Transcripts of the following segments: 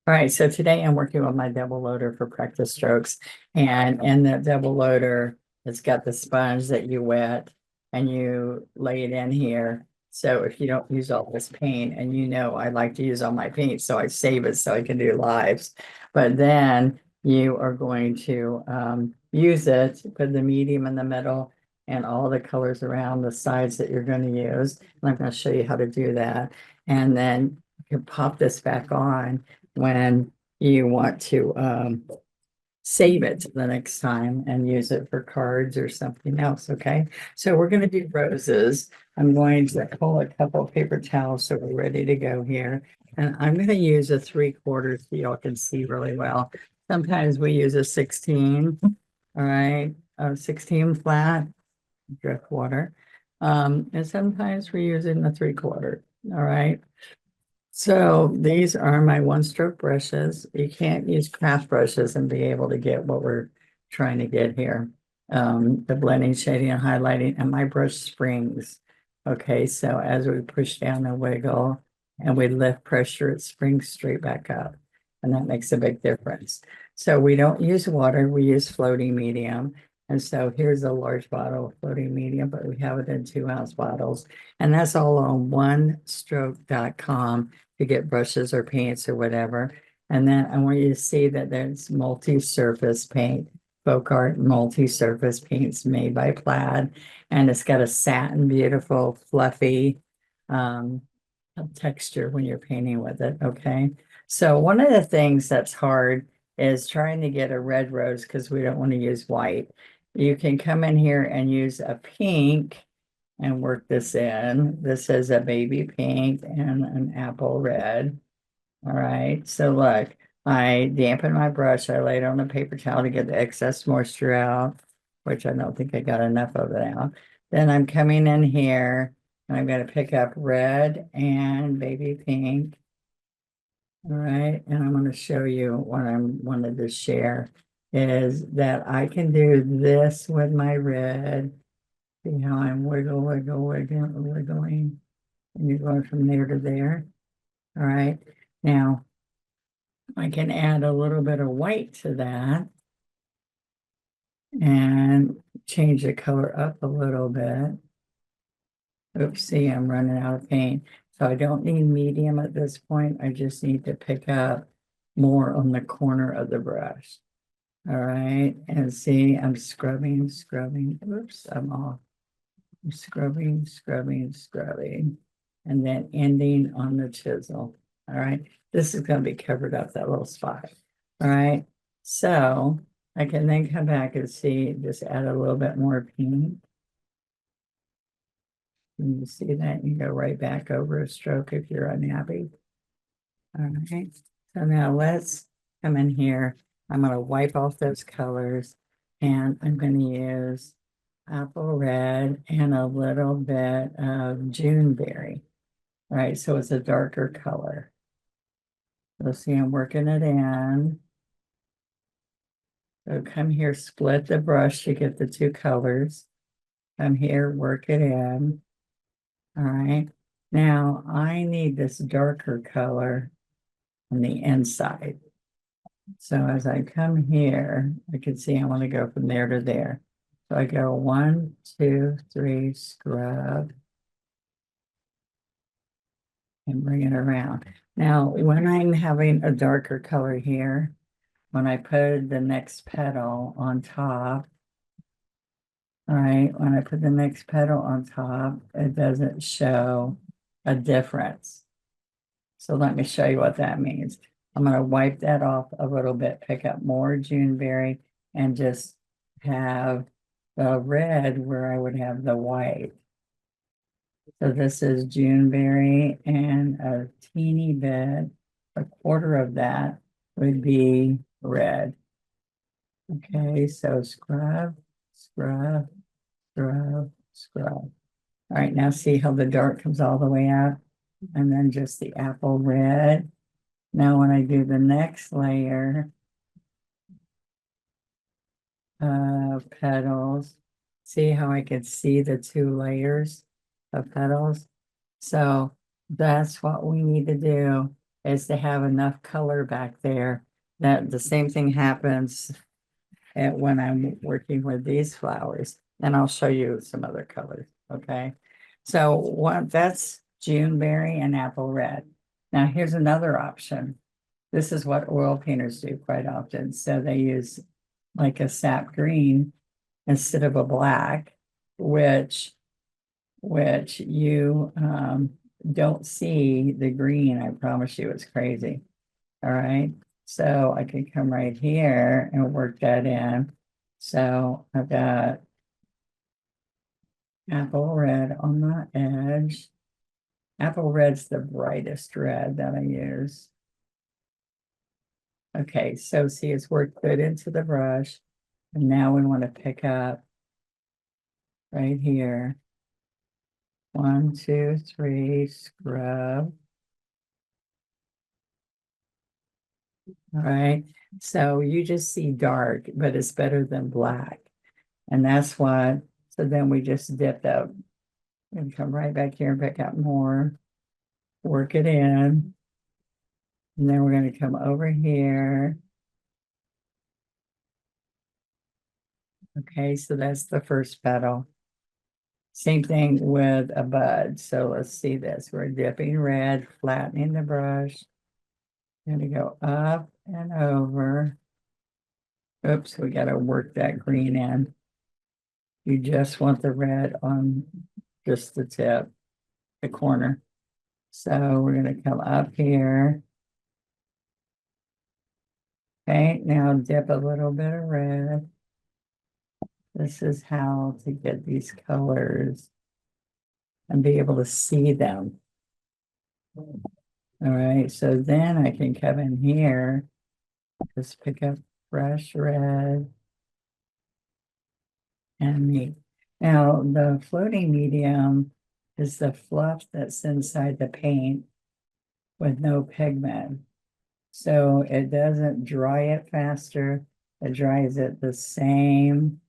All right, so today I'm working with my double loader for practice strokes. And in that double loader, it's got the sponge that you wet and you lay it in here. So if you don't use all this paint, and I like to use all my paint, so I save it so I can do lives. But then you are going to use it, put the medium in the middle and all the colors around the sides that you're going to use. And I'm going to show you how to do that. And then you can pop this back on when you want to save it the next time and use it for cards or something else. Okay, so we're going to do roses. I'm going to pull a couple of paper towels so we're ready to go here. And I'm going to use a 3/4 so y'all can see really well. Sometimes we use a 16. All right, a 16 flat drift water. And sometimes we're using the 3/4. All right. So these are my one-stroke brushes. You can't use craft brushes and be able to get what we're trying to get here. The blending, shading, and highlighting, and my brush springs. Okay, so as we push down the wiggle and we lift pressure, it springs straight back up. And that makes a big difference. So we don't use water, we use floating medium. And so here's a large bottle of floating medium, but we have it in 2-ounce bottles. And that's all on onestroke.com to get brushes or paints or whatever. And then I want you to see that there's multi-surface paint, folk art multi-surface paints made by Plaid. And it's got a satin, beautiful, fluffy texture when you're painting with it. Okay. So one of the things that's hard is trying to get a red rose because we don't want to use white. You can come in here and use a pink and work this in. This is a baby pink and an apple red. All right, so look, I dampen my brush. I lay it on a paper towel to get the excess moisture out, which I don't think I got enough of it out. Then I'm coming in here and I'm going to pick up red and baby pink. All right, and I'm going to show you what I wanted to share is that I can do this with my red. See how I'm wiggling, and you're going from there to there. All right. Now I can add a little bit of white to that and change the color up a little bit. Oops, see, I'm running out of paint. So I don't need medium at this point. I just need to pick up more on the corner of the brush. All right. And see, I'm scrubbing. Oops, I'm off. I'm scrubbing, and then ending on the chisel. All right. This is going to be covered up, that little spot. All right. So I can then come back and see, just add a little bit more pink. And you see that, you go right back over a stroke if you're unhappy. All right. So now let's come in here. I'm going to wipe off those colors and I'm going to use apple red and a little bit of Juneberry. All right, so it's a darker color. So see, I'm working it in. So come here, split the brush to get the two colors. Come here, work it in. All right. Now I need this darker color on the inside. So as I come here, I can see I want to go from there to there. So I go 1, 2, 3, scrub, and bring it around. Now, when I'm having a darker color here, when I put the next petal on top, all right, when I put the next petal on top, it doesn't show a difference. So let me show you what that means. I'm going to wipe that off a little bit, pick up more Juneberry, and just have the red where I would have the white. So this is Juneberry, and a teeny bit, a quarter of that would be red. Okay, so scrub, scrub, scrub, scrub. All right, now see how the dark comes all the way out, and then just the apple red. Now when I do the next layer of petals, see how I can see the 2 layers of petals? So that's what we need to do is to have enough color back there. That the same thing happens when I'm working with these flowers. And I'll show you some other colors, okay? So that's Juneberry and apple red. Now here's another option. This is what oil painters do quite often. So they use like a sap green instead of a black, which you don't see the green. I promise you, it's crazy. All right. So I can come right here and work that in. So I've got apple red on the edge. Apple red's the brightest red that I use. Okay, so see, it's worked good into the brush. And now we want to pick up right here. 1, 2, 3, scrub. All right, so you just see dark, but it's better than black. And that's what, so then we just dip up and come right back here and pick up more, work it in. And then we're going to come over here. Okay, so that's the first petal. Same thing with a bud. So let's see this. We're dipping red, flattening the brush. Going to go up and over. Oops, we got to work that green in. You just want the red on just the tip, the corner. So we're going to come up here. Okay, now dip a little bit of red. This is how to get these colors and be able to see them. All right, so then I can come in here, just pick up fresh red and meat. Now, the floating medium is the fluff that's inside the paint with no pigment. So it doesn't dry it faster. It dries it the same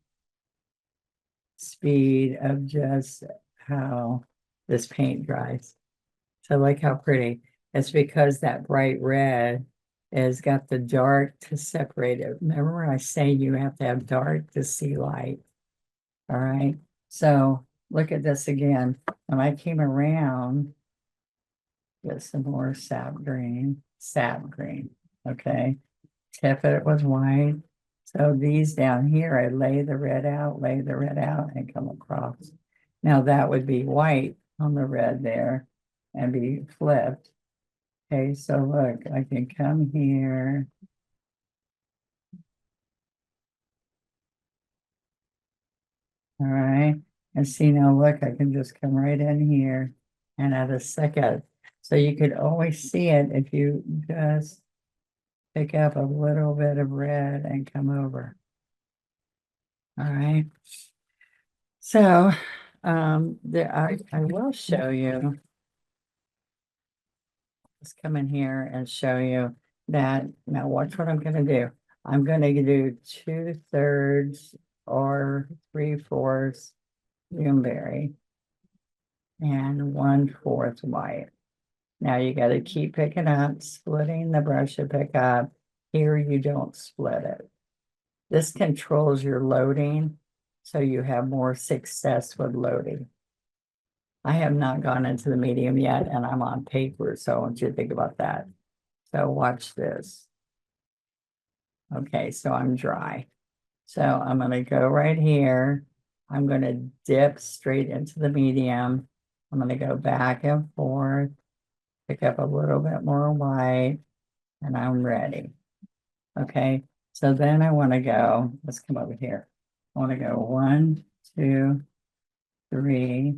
speed of just how this paint dries. So like how pretty. It's because that bright red has got the dark to separate it. Remember I say you have to have dark to see light. All right. So look at this again. When I came around, get some more sap green. Okay. Tip it with white. So these down here, I lay the red out, and come across. Now that would be white on the red there and be flipped. Okay, so look, I can come here. All right, and see now, look, I can just come right in here and add a second. So you could always see it if you just pick up a little bit of red and come over. All right. So I will show you. Let's come in here and show you that. Now watch what I'm going to do. I'm going to do 2/3 or 3/4 Dewberry and 1/4 white. Now you got to keep picking up, splitting the brush to pick up. Here you don't split it. This controls your loading, so you have more success with loading. I have not gone into the medium yet, and I'm on paper, so I want you to think about that. So watch this. Okay, so I'm dry. So I'm going to go right here. I'm going to dip straight into the medium. I'm going to go back and forth, pick up a little bit more white, and I'm ready. Okay, so then I want to go, let's come over here. I want to go 1, 2, 3,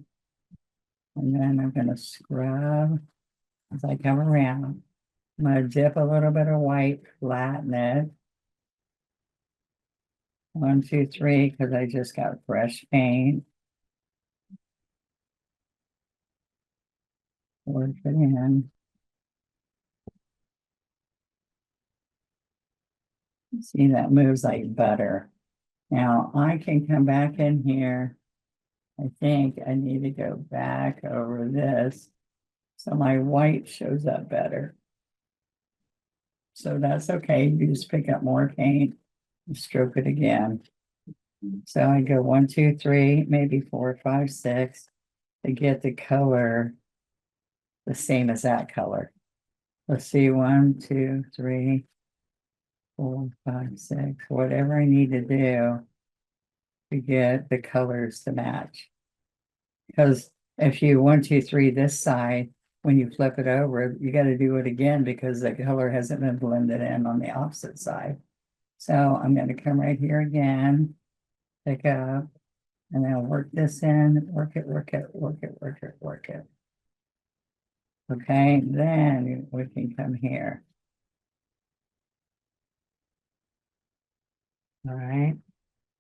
and then I'm going to scrub as I come around. I'm going to dip a little bit of white, flatten it. 1, 2, 3, because I just got fresh paint. Work it in. See, that moves like butter. Now I can come back in here. I think I need to go back over this so my white shows up better. So that's okay. You just pick up more paint and stroke it again. So I go 1, 2, 3, maybe 4, 5, 6 to get the color the same as that color. Let's see, 1, 2, 3, 4, 5, 6, whatever I need to do to get the colors to match. Because if you 1, 2, 3 this side, when you flip it over, you got to do it again because the color hasn't been blended in on the opposite side. So I'm going to come right here again, pick up, and then work this in, work it, work it, work it, work it, work it. Okay, then we can come here. All right.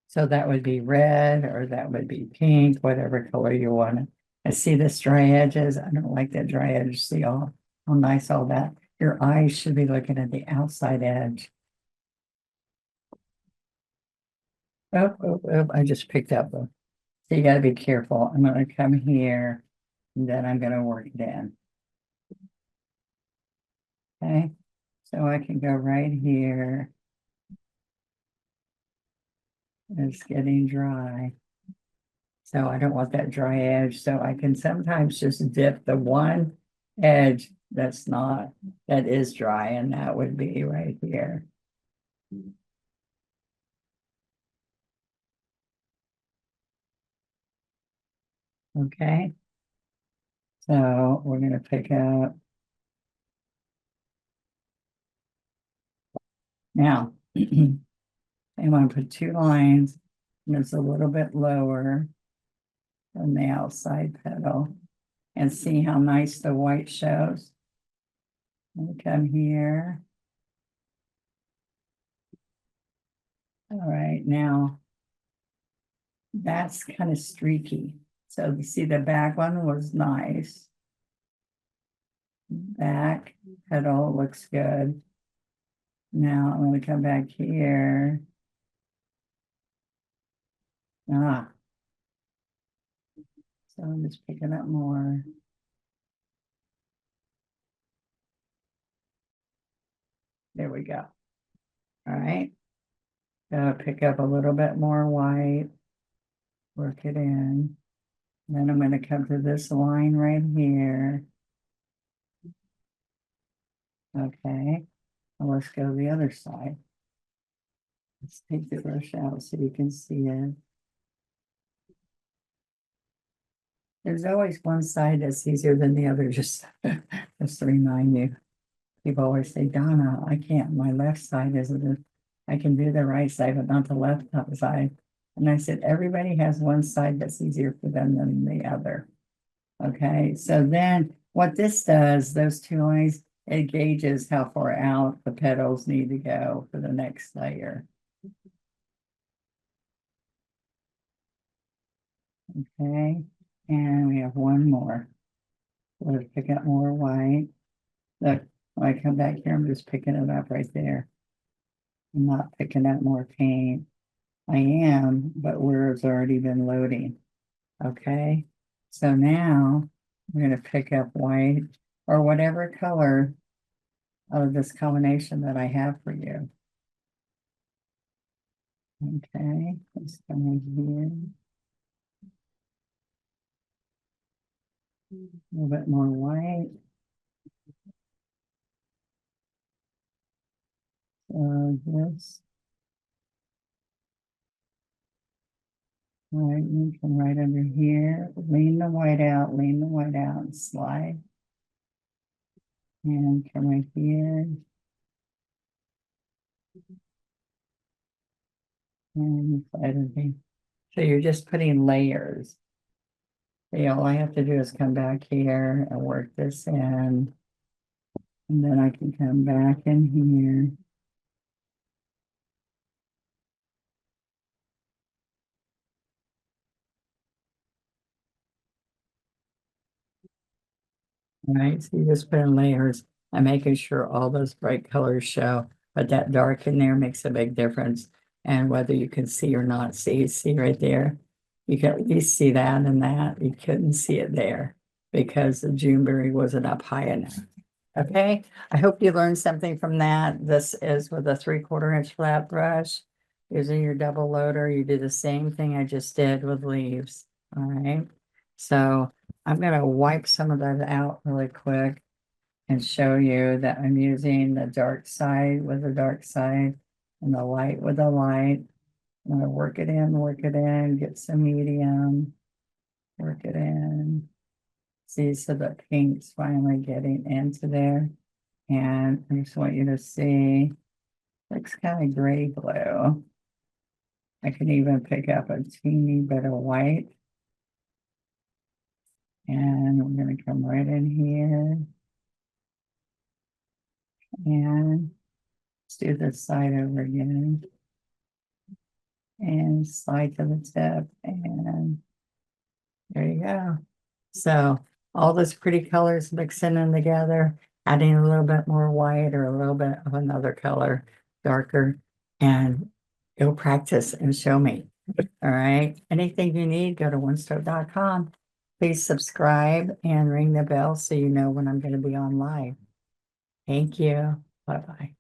So that would be red or that would be pink, whatever color you want. I see this dry edges. I don't like that dry edge. See how nice all that. Your eyes should be looking at the outside edge. Oh, oh, oh, I just picked up the. So you got to be careful. I'm going to come here and then I'm going to work it in. Okay. So I can go right here. It's getting dry. So I don't want that dry edge. So I can sometimes just dip the one edge that is dry, and that would be right here. Okay. So we're going to pick up. Now, I want to put 2 lines, and it's a little bit lower than the outside petal. And see how nice the white shows. I'll come here. All right, now that's kind of streaky. So you see the back one was nice. Back petal looks good. Now I'm going to come back here. So I'm just picking up more. There we go. All right. Pick up a little bit more white. Work it in. Then I'm going to come to this line right here. Okay. Well, let's go the other side. Let's take the brush out so you can see it. There's always one side that's easier than the other, just to remind you. People always say, Donna, I can't, my left side isn't, I can do the right side, but not the left side. And I said, everybody has one side that's easier for them than the other. Okay, so then what this does, those 2 lines, it gauges how far out the petals need to go for the next layer. Okay, and we have one more. We'll pick up more white. Look, when I come back here, I'm just picking it up right there. I'm not picking up more paint. I am, but where it's already been loading. Okay, so now I'm going to pick up white or whatever color of this combination that I have for you. Okay, let's come in here. A little bit more white. So this. All right, you come right under here. Lean the white out, and slide. And come right here. And slide it. So you're just putting layers. See, all I have to do is come back here and work this in. And then I can come back in here. All right, so you just put in layers. I'm making sure all those bright colors show, but that dark in there makes a big difference. And whether you can see or not, see right there, you can at least see that and that. You couldn't see it there because the Dewberry wasn't up high enough. Okay, I hope you learned something from that. This is with a 3/4 inch flat brush. Using your double loader, you do the same thing I just did with leaves. All right. So I'm gonna wipe some of that out really quick and show you that I'm using the dark side with the dark side and the light with the light. I'm gonna work it in, get some medium, work it in. See, so the pink's finally getting into there. And I just want you to see, looks kind of gray blue. I can even pick up a teeny bit of white. And we're going to come right in here. And let's do this side over again. And slide to the tip. And there you go. So all those pretty colors mixing in together, adding a little bit more white or a little bit of another color, darker, and go practice and show me. All right. Anything you need, go to onestroke.com. Please subscribe and ring the bell so you know when I'm going to be on live. Thank you. Bye-bye.